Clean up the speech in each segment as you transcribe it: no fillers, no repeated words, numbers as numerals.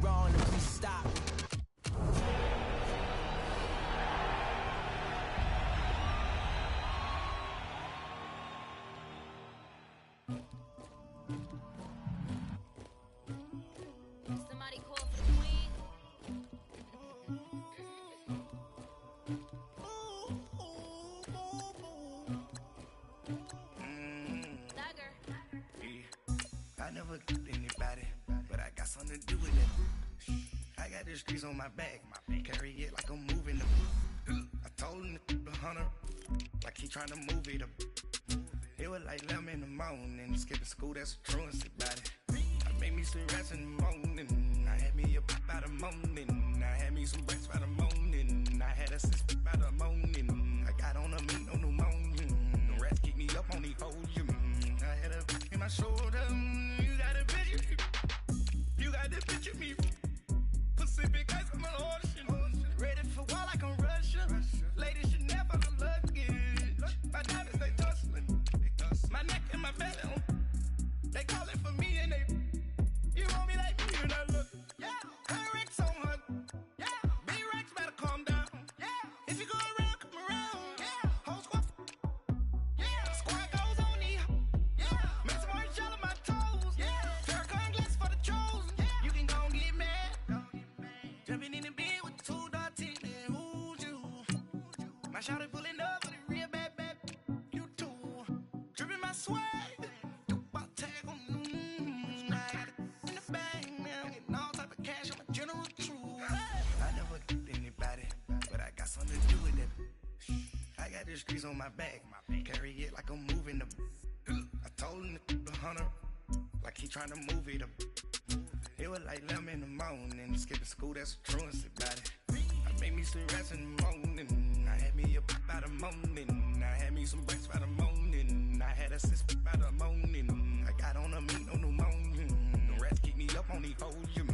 wrong and please stop. Somebody call for the queen. Dagger. Yeah. I never killed anybody, but I got something to do with it. I got the streets on my back, carry it like I'm moving them. I told him to the hunter, like he trying to move it up. It was like 11 in the morning, skipping school, that's a truancy about it. I made me some rest in the morning, I had me a pop out of morning. I had me some breaks by the morning, I had a six by the morning. I got on a meat, no pneumonia, the rats keep me up on the folium. I had a in my shoulder, you got a picture, you got the picture me. Pacific ice on my ocean, ready for war like I'm Russian. Ladies should never look luggage, my diamonds they tussling, my neck and my belly on. They calling for me and they, you want me like me and I look, yeah, Rex on her, yeah, B-Rex better calm down, yeah, if you go around, come around, yeah, whole squad, yeah, squad goes on the, yeah, make some orange gel on my toes, yeah, Farrakhan glass for the chosen, yeah, you can go and get mad, jumping in the bed with two dark teeth, man, who's you, my shawty pulling up with a real bad, you too, dripping my swag. The streets on my back, carry it like I'm moving them. I told him to the hunter, like he trying to move it up. It was like 11 in the morning, skipping school, that's a truancy about it. I made me some rest in the morning, I had me a pop out of morning. I had me some breaks by the morning, I had a six by the morning. I got on a meat, no pneumonia, the rats keep me up on the folium.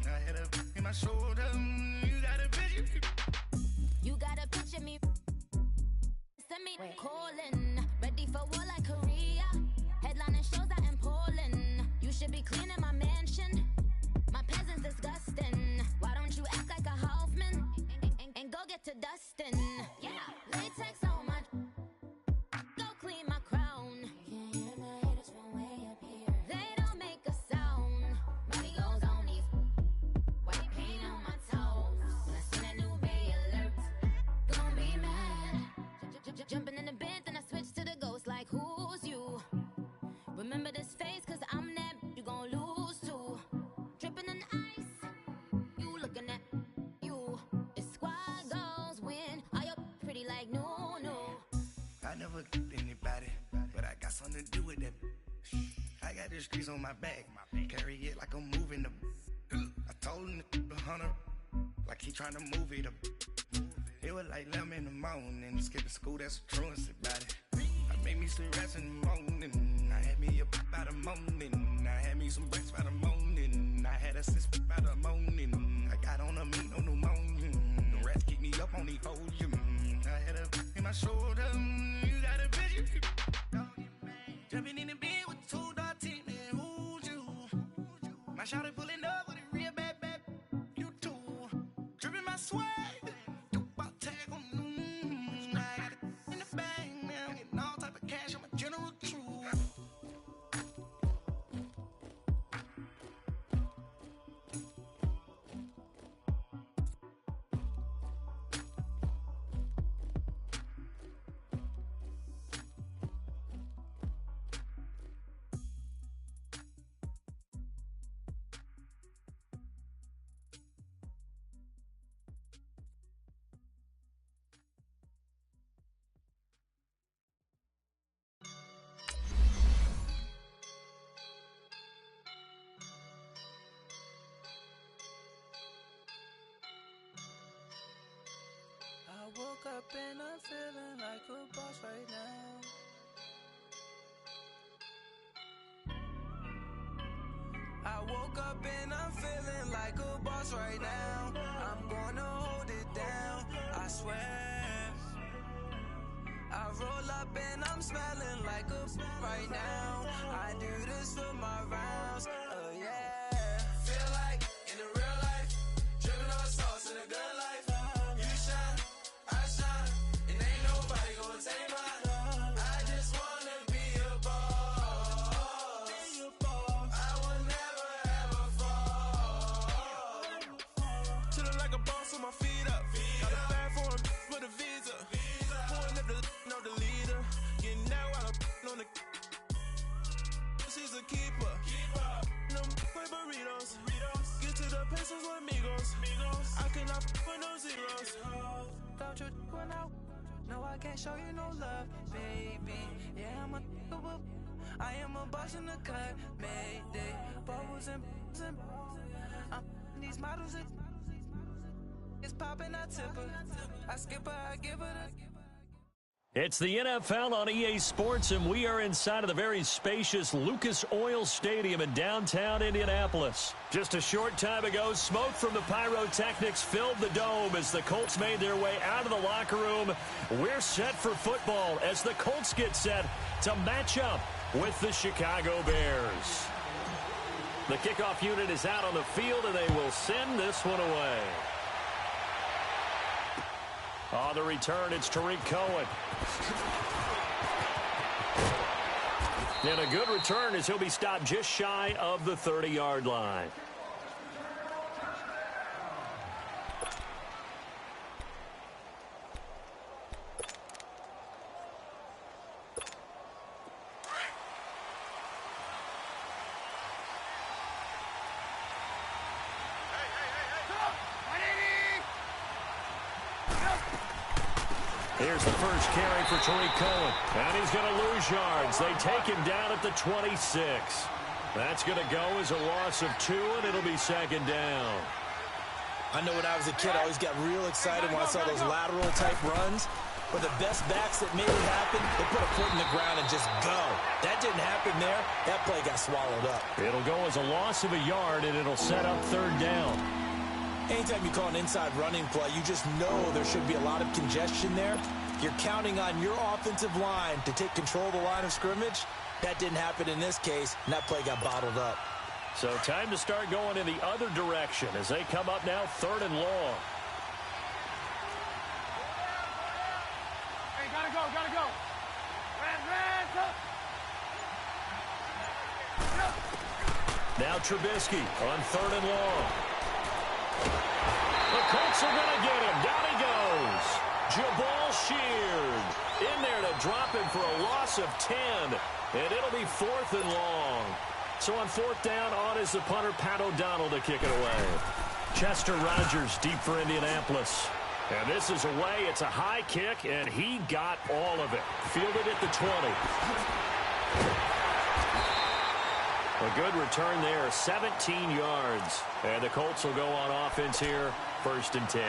I had a in my shoulder, you got a picture. You got a picture me. Send me calling, ready for war like Korea. Headlining shows out in Poland. You should be cleaning my mansion. My peasants disgusting. Why don't you act like a Hoffman and go get to dustin'? Yeah, latex on my. Go clean my crown. You can hear my haters from way up here. They don't make a sound. Money goes on these. White paint on my toes. When I see that new Bay alert, gonna be mad. Jumping in the bed, then I switch to the ghost like who's you? Remember this face, cause I'm that you gon' lose too. Dripping in ice, you looking at you. It's squad goals win, are you pretty like no. I never killed anybody, but I got something to do with it. I got the streets on my back, carry it like I'm moving them. I told him to the hunter, like he trying to move it up. It was like 11 in the morning, skipping school, that's a truancy about it. I made me some rest in the morning, I had me a pop out of morning. I had me some breaks by the morning, I had a six by the morning. I got on a meat, no pneumonia, the rats keep me up on the folium. I had a in my shoulder, you got a picture. Jumping in the bed with two dark teeth, man, who's you? My shawty pulling up with a real bad, you too. Dripping my swag. I woke up and I'm feeling like a boss right now. I woke up and I'm feeling like a boss right now. I'm gonna hold it down, I swear. I roll up and I'm smelling like a right now. I do this for my rounds, oh yeah. Feel like in the real and I for no zeros. Don't you when no, I can't show you no love, baby. Yeah, I am a boss in the cut, mayday. Bubbles and I'm these models. It's popping, I tip her. I skip her, I give her the. It's the NFL on EA Sports, and we are inside of the very spacious Lucas Oil Stadium in downtown Indianapolis. Just a short time ago, smoke from the pyrotechnics filled the dome as the Colts made their way out of the locker room. We're set for football as the Colts get set to match up with the Chicago Bears. The kickoff unit is out on the field, and they will send this one away. On the return, it's Tariq Cohen. And a good return as he'll be stopped just shy of the 30-yard line. Here's the first carry for Tariq Cohen. And he's going to lose yards. They take him down at the 26. That's going to go as a loss of 2, and it'll be second down. I know when I was a kid, I always got real excited when I saw those lateral-type runs. But the best backs that made it happen, they put a foot in the ground and just go. That didn't happen there. That play got swallowed up. It'll go as a loss of a yard, and it'll set up third down. Anytime you call an inside running play, you just know there should be a lot of congestion there. You're counting on your offensive line to take control of the line of scrimmage. That didn't happen in this case, and that play got bottled up. So time to start going in the other direction as they come up now third and long. Hey, gotta go. Now Trubisky on third and long. The Colts are going to get him. Down he goes. Jabal Sheard in there to drop him for a loss of 10. And it'll be fourth and long. So on fourth down, on is the punter, Pat O'Donnell, to kick it away. Chester Rogers deep for Indianapolis. And this is away. It's a high kick, and he got all of it. Fielded at the 20. A good return there, 17 yards. And the Colts will go on offense here, first and 10.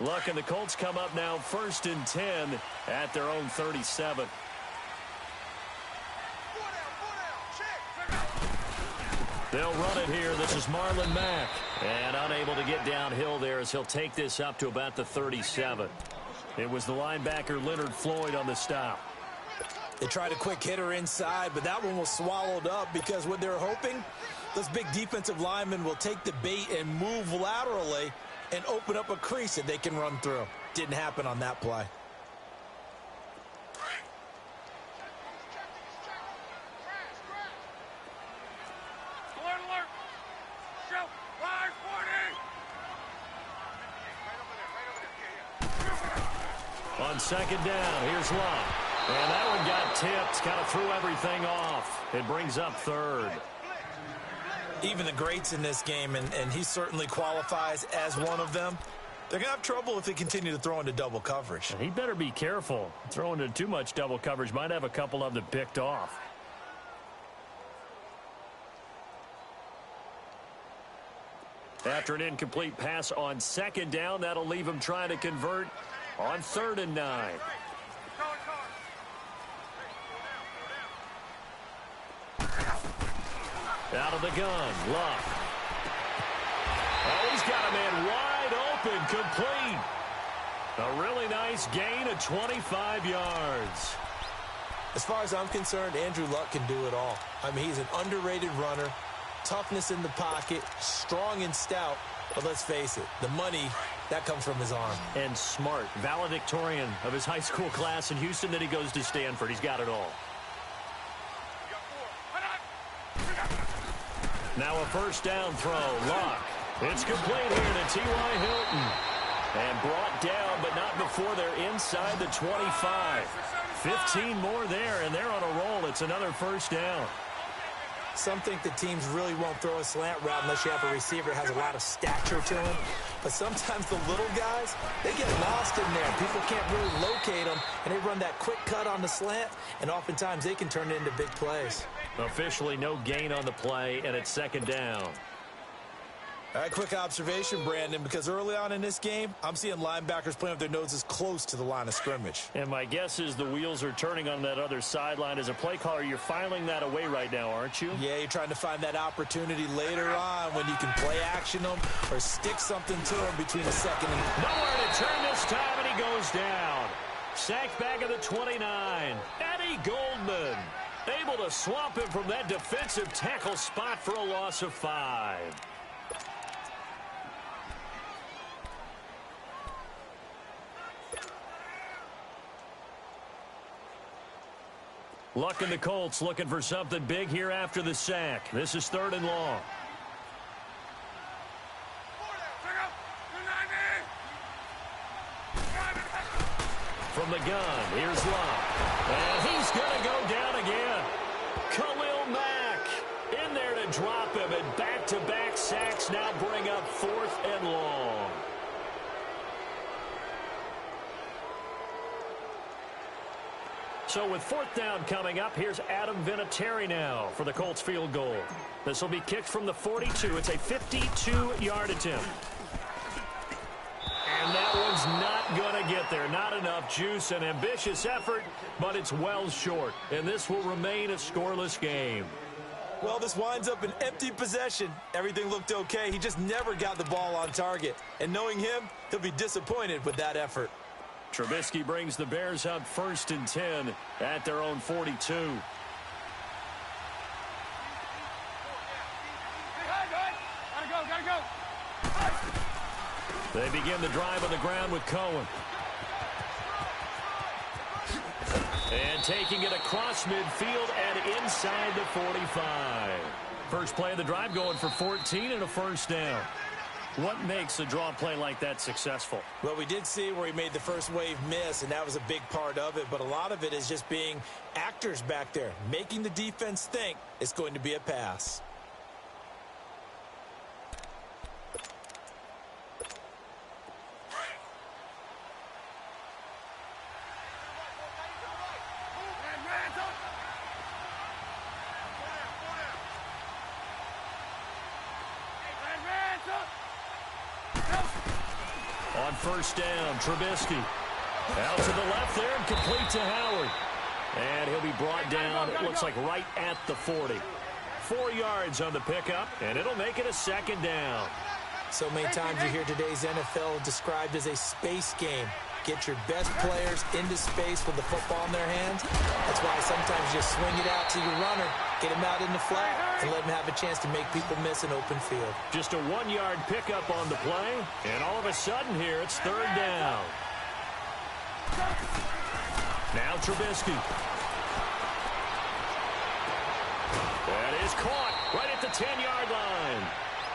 Look, and the Colts come up now first and 10 at their own 37. They'll run it here. This is Marlon Mack. And unable to get downhill there as he'll take this up to about the 37. It was the linebacker Leonard Floyd on the stop. They tried a quick hitter inside, but that one was swallowed up because what they're hoping, those big defensive linemen will take the bait and move laterally and open up a crease that they can run through. Didn't happen on that play. On second down, here's Love. And that one got tipped, kind of threw everything off. It brings up third. Even the greats in this game, and he certainly qualifies as one of them, they're going to have trouble if they continue to throw into double coverage. He better be careful. Throwing into too much double coverage might have a couple of them picked off. After an incomplete pass on second down, that'll leave him trying to convert on third and 9. Out of the gun, Luck. Oh, he's got a man wide open, complete. A really nice gain of 25 yards. As far as I'm concerned, Andrew Luck can do it all. I mean, he's an underrated runner, toughness in the pocket, strong and stout. But let's face it, the money That comes from his arm. And smart, valedictorian of his high school class in Houston. Then he goes to Stanford. He's got it all. Now a first down throw. Luck. It's complete here to T.Y. Hilton. And brought down, but not before they're inside the 25. 15 more there, and they're on a roll. It's another first down. Some think the teams really won't throw a slant route unless you have a receiver that has a lot of stature to him. But sometimes the little guys, they get lost in there. People can't really locate them, and they run that quick cut on the slant, and oftentimes they can turn it into big plays. Officially no gain on the play, and it's second down. All right, quick observation, Brandon, because early on in this game, I'm seeing linebackers playing with their noses close to the line of scrimmage. And my guess is the wheels are turning on that other sideline. As a play caller, you're filing that away right now, aren't you? Yeah, you're trying to find that opportunity later on when you can play action them or stick something to them between the second and... Nowhere to turn this time, and he goes down. Sacked back at the 29. Eddie Goldman able to swamp him from that defensive tackle spot for a loss of 5. Luck and the Colts looking for something big here after the sack. This is 3rd and long. From the gun, here's Luck. And he's going to go down again. Khalil Mack in there to drop him, and back-to-back sacks now bring up 4th and long. So with 4th down coming up, here's Adam Vinatieri now for the Colts field goal. This will be kicked from the 42. It's a 52-yard attempt. And that one's not going to get there. Not enough juice. An ambitious effort, but it's well short. And this will remain a scoreless game. Well, this winds up an empty possession. Everything looked okay. He just never got the ball on target. And knowing him, he'll be disappointed with that effort. Trubisky brings the Bears up 1st and 10 at their own 42. They begin the drive on the ground with Cohen. And taking it across midfield and inside the 45. First play of the drive going for 14 and a first down. What makes a draw play like that successful? Well, we did see where he made the first wave miss, and that was a big part of it. But a lot of it is just being actors back there, making the defense think it's going to be a pass. On first down, Trubisky. Out to the left there and complete to Howard. And he'll be brought down, it looks like right at the 40. 4 yards on the pickup, and it'll make it a second down. So many times you hear today's NFL described as a space game. Get your best players into space with the football in their hands. That's why sometimes you just swing it out to your runner, get him out in the flat, and let him have a chance to make people miss an open field. Just a 1-yard pickup on the play, and all of a sudden here it's 3rd down. Now Trubisky. That is caught right at the 10-yard line.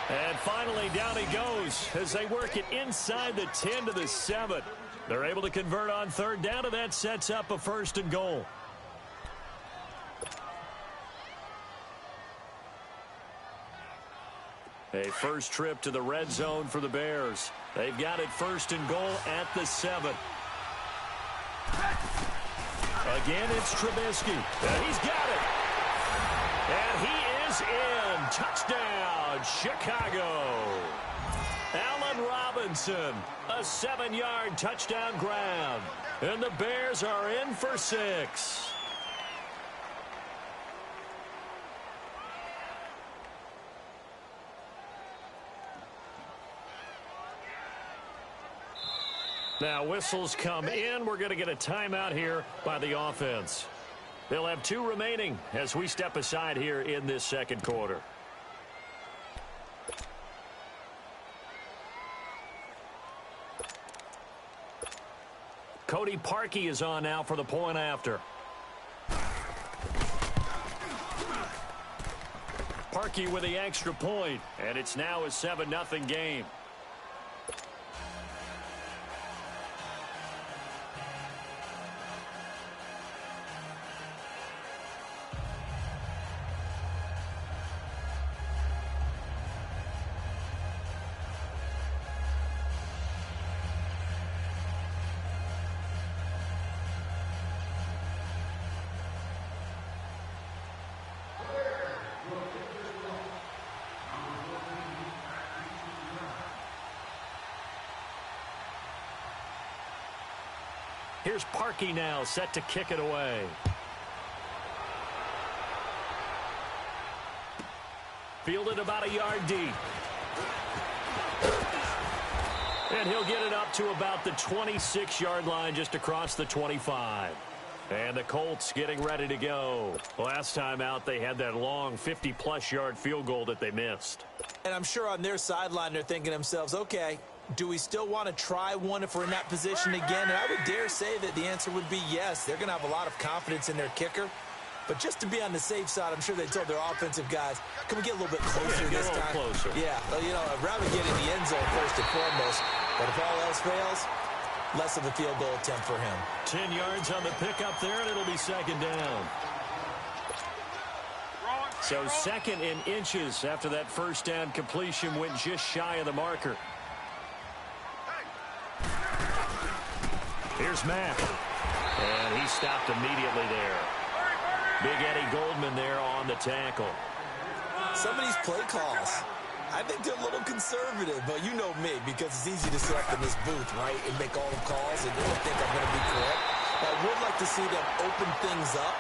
And finally down he goes as they work it inside the 10 to the 7. They're able to convert on 3rd down, and that sets up a 1st and goal. A first trip to the red zone for the Bears. They've got it 1st and goal at the 7. Again, it's Trubisky. And he's got it. And he is in. Touchdown, Chicago. Allen Robinson, a 7-yard touchdown grab. And the Bears are in for 6. Now whistles come in. We're going to get a timeout here by the offense. They'll have 2 remaining as we step aside here in this second quarter. Cody Parkey is on now for the point after. Parkey with the extra point, and it's now a 7-0 game. Here's Parkey now, set to kick it away. Fielded about a yard deep. And he'll get it up to about the 26-yard line, just across the 25. And the Colts getting ready to go. Last time out, they had that long 50-plus yard field goal that they missed. And I'm sure on their sideline, they're thinking to themselves, okay, do we still want to try one if we're in that position again? And I would dare say that the answer would be yes. They're going to have a lot of confidence in their kicker. But just to be on the safe side, I'm sure they told their offensive guys, can we get a little bit closer this time? Closer. Yeah, well, you know, I'd rather get in the end zone first and foremost. But if all else fails, less of a field goal attempt for him. 10 yards on the pickup there, and it'll be second down. So second in inches after that first down completion went just shy of the marker. Here's Mack. And he stopped immediately there. Big Eddie Goldman there on the tackle. Some of these play calls, I think they're a little conservative, but you know me, because it's easy to sit up in this booth, right, and make all the calls and don't think I'm going to be correct. But I would like to see them open things up,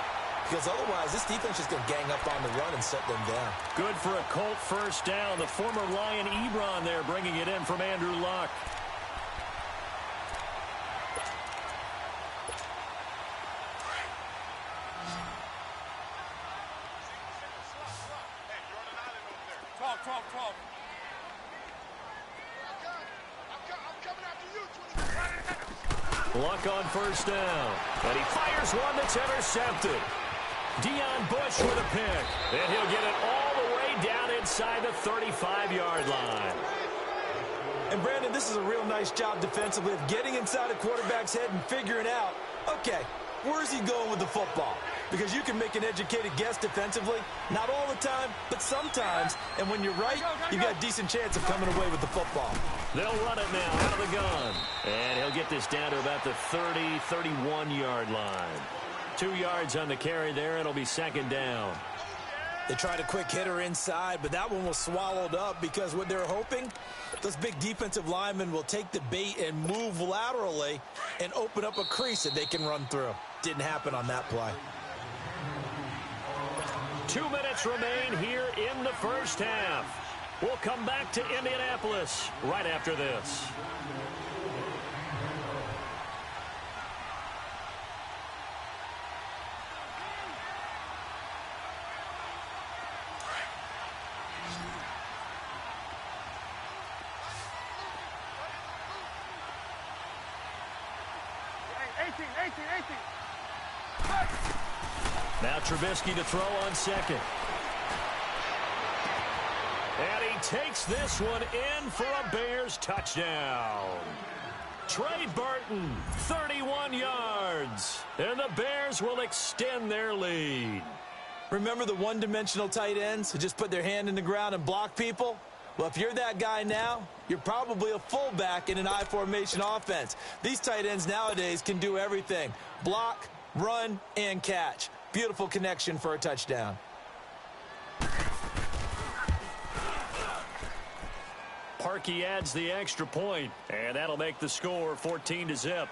because otherwise this defense is going to gang up on the run and shut them down. Good for a Colt first down. The former Lion Ebron there bringing it in from Andrew Luck. Luck on first down. And he fires one that's intercepted. Deion Bush with a pick. And he'll get it all the way down inside the 35-yard line. And, Brandon, this is a real nice job defensively of getting inside a quarterback's head and figuring out, okay, where's he going with the football? Because you can make an educated guess defensively, not all the time, but sometimes. And when you're right, you got a decent chance of coming away with the football. They'll run it now out of the gun. And he'll get this down to about the 30, 31-yard line. 2 yards on the carry there. It'll be second down. They tried a quick hitter inside, but that one was swallowed up because what they're hoping, those big defensive linemen will take the bait and move laterally and open up a crease that they can run through. Didn't happen on that play. 2 minutes remain here in the first half. We'll come back to Indianapolis right after this. Now Trubisky to throw on second. And he takes this one in for a Bears touchdown. Trey Burton, 31 yards. And the Bears will extend their lead. Remember the one-dimensional tight ends who just put their hand in the ground and block people? Well, if you're that guy now, you're probably a fullback in an I formation offense. These tight ends nowadays can do everything. Block, run, and catch. Beautiful connection for a touchdown. Parkey adds the extra point, and that'll make the score 14-0.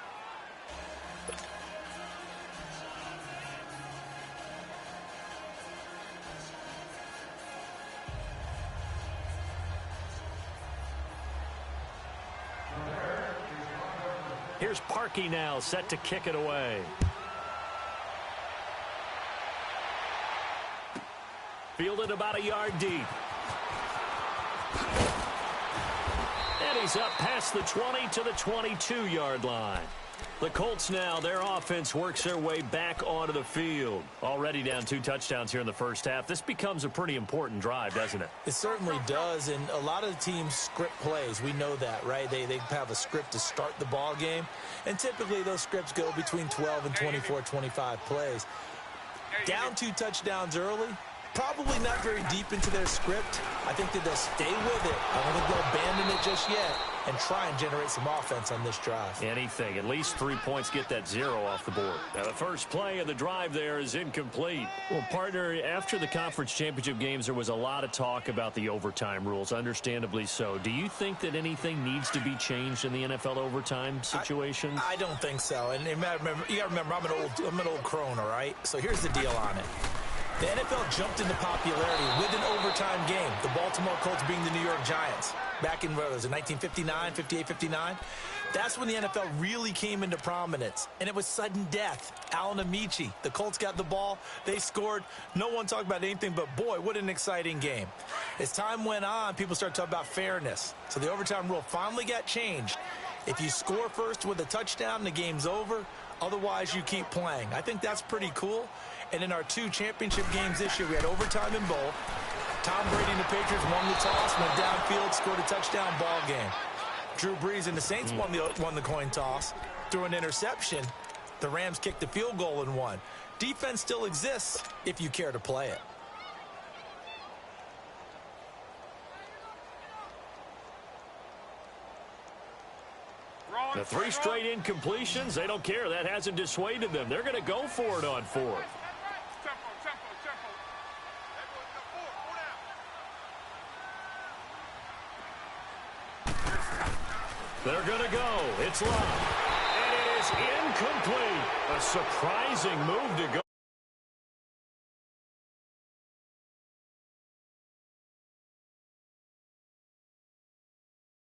Here's Parkey now, set to kick it away. Fielded about a yard deep. And he's up past the 20 to the 22-yard line. The Colts now, their offense works their way back onto the field. Already down 2 touchdowns here in the first half. This becomes a pretty important drive, doesn't it? It certainly does, and a lot of the teams script plays. We know that, right? They have a script to start the ball game, and typically those scripts go between 12 and 24, 25 plays. Down 2 touchdowns early, probably not very deep into their script. I think that they'll stay with it. I don't think they'll abandon it just yet and try and generate some offense on this drive. Anything. At least 3 points, get that 0 off the board. Now, the first play of the drive there is incomplete. Well, partner, after the conference championship games, there was a lot of talk about the overtime rules, understandably so. Do you think that anything needs to be changed in the NFL overtime situation? I don't think so. And you got to remember, I'm an old crone, all right? So here's the deal on it. The NFL jumped into popularity with an overtime game, the Baltimore Colts being the New York Giants. Back in, what was it, 1959, 58, 59? That's when the NFL really came into prominence, and it was sudden death. Allen Amici, the Colts got the ball, they scored. No one talked about anything but, boy, what an exciting game. As time went on, people started talking about fairness. So the overtime rule finally got changed. If you score first with a touchdown, the game's over. Otherwise, you keep playing. I think that's pretty cool. And in our 2 championship games this year, we had overtime in both. Tom Brady and the Patriots won the toss, went downfield, scored a touchdown, ball game. Drew Brees and the Saints won the coin toss, threw an interception. The Rams kicked the field goal and won. Defense still exists if you care to play it. The 3 straight incompletions, they don't care. That hasn't dissuaded them. They're going to go for it on 4th. They're going to go. It's locked. And it is incomplete. A surprising move to go.